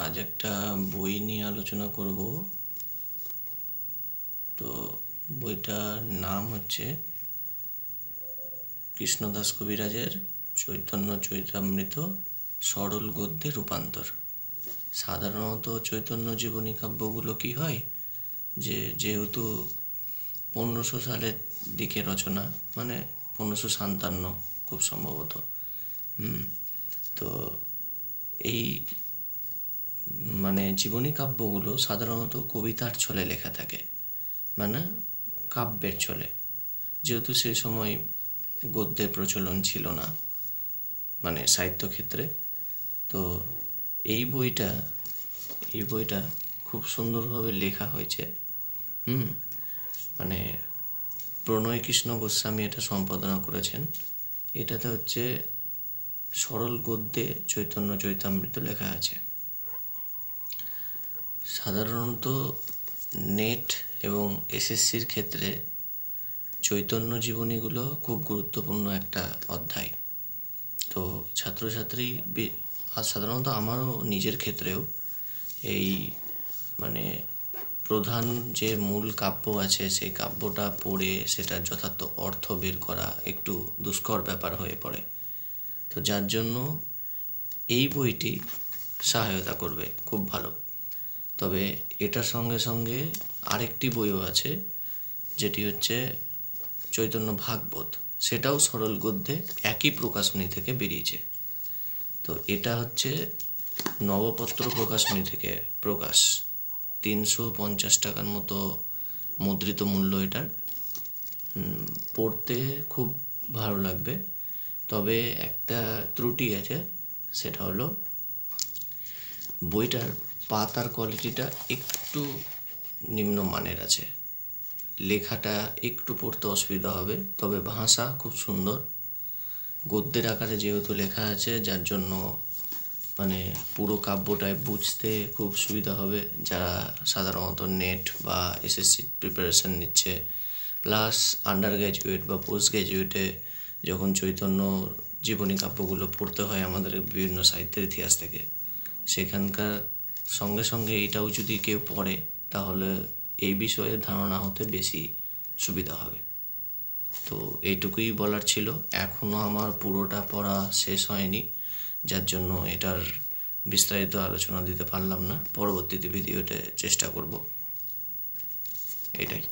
আজ একটা বই নিয়ে আলোচনা করব। তো বইটার নাম হচ্ছে কৃষ্ণদাস কবিরাজের চৈতন্য চৈতামৃত সরল গদ্যে রূপান্তর। সাধারণত চৈতন্য জীবনী কাব্যগুলো কি হয়, যেহেতু 1500 সালের দিকে রচনা, মানে 1557 খুব সম্ভবত। তো এই জীবনী কাব্যগুলো সাধারণত কবিতার ছলে লেখা থাকে, মানে কাব্যের ছলে। যেহেতু সে সময় গদ্যের প্রচলন ছিল না সাহিত্যক্ষেত্রে, তো এই বইটা খুব সুন্দরভাবে লেখা হয়েছে। প্রণয় কৃষ্ণ গোস্বামী এটা সম্পাদনা করেছেন। এটাতে হচ্ছে সরল গদ্যে চৈতন্য চৈতামৃত লেখা আছে। সাধারণত নেট এবং এসএসসির ক্ষেত্রে চৈতন্য জীবনীগুলো খুব গুরুত্বপূর্ণ একটা অধ্যায়। তো ছাত্রছাত্রী আর সাধারণত আমারও নিজের ক্ষেত্রেও এই প্রধান যে মূল কাব্য আছে সেই কাব্যটা পড়ে সেটার যথার্থ অর্থ বের করা একটু দুষ্কর ব্যাপার হয়ে পড়ে। তো যার জন্য এই বইটি সহায়তা করবে, খুব ভালো। তবে এটার সঙ্গে সঙ্গে আরেকটি বইও আছে, যেটি হচ্ছে চৈতন্য ভাগবত। সেটাও সরল গদ্যে একই প্রকাশনী থেকে বেরিয়েছে। তো এটা হচ্ছে নবপত্র প্রকাশনী থেকে প্রকাশ। 350 টাকার মতো মুদ্রিত মূল্য এটার। পড়তে খুব ভালো লাগবে। তবে একটা ত্রুটি আছে, সেটা হলো বইটার পাতার কোয়ালিটিটা একটু নিম্নমানের আছে। লেখাটা একটু পড়তে অসুবিধা হবে, তবে ভাষা খুব সুন্দর। গদ্যের আকারে যেহেতু লেখা আছে, যার জন্য পুরো কাব্যটায় বুঝতে খুব সুবিধা হবে যারা সাধারণত নেট বা এসএসসি প্রিপারেশান নিচ্ছে, প্লাস আন্ডার গ্র্যাজুয়েট বা পোস্ট গ্র্যাজুয়েটে যখন চৈতন্য জীবনী কাব্যগুলো পড়তে হয় আমাদের বিভিন্ন সাহিত্যের ইতিহাস থেকে, সেখানকার সঙ্গে সঙ্গে এটাও যদি কেউ পড়ে, তাহলে এই বিষয়ে ধারণা হতে বেশি সুবিধা হবে। তো এইটুকুই বলার ছিল। এখনও আমার পুরোটা পড়া শেষ হয়নি, যার জন্য এটার বিস্তারিত আলোচনা দিতে পারলাম না। পরবর্তীতে ভিডিওতে চেষ্টা করব। এটাই।